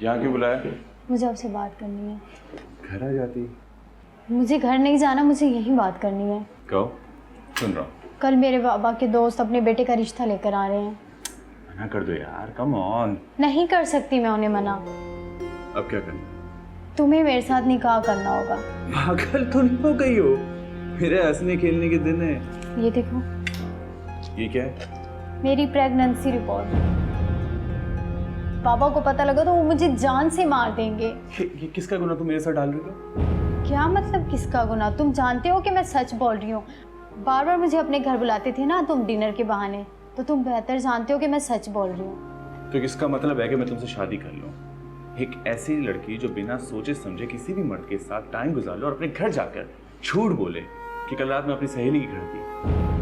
यहाँ क्यों बुलाया? मुझे आपसे बात करनी है। घर आ जाती। मुझे घर नहीं जाना, मुझे यहीं बात करनी है। कहो, सुन रहा हूँ। कल मेरे बाबा के दोस्त अपने बेटे का रिश्ता लेकर आ रहे हैं। मना कर दो यार, कम ऑन। नहीं कर सकती मैं उन्हें मना। अब क्या करना? तुम्हें मेरे साथ निकाह करना होगा। पागल तो नहीं हो गई हो? मेरे हंसने खेलने के दिन है। ये देखो, ये क्या है? मेरी प्रेगनेंसी रिपोर्ट। पापा को पता लगा तो वो मुझे जान से मार देंगे। ये किसका गुनाह तुम मेरे साथ डाल रही हो? क्या मतलब किसका गुनाह? तुम जानते हो कि मैं सच बोल रही हूँ। बार बार मुझे अपने घर बुलाते थे ना तुम डिनर के बहाने, तो तुम बेहतर जानते हो कि मैं सच बोल रही हूँ। तो इसका मतलब है कि मैं तुमसे शादी कर लूँ? एक ऐसी लड़की जो बिना सोचे समझे किसी भी मर्द के साथ टाइम गुजार लो और अपने घर जाकर झूठ बोले कि कल रात में अपनी सहेली के घर थी।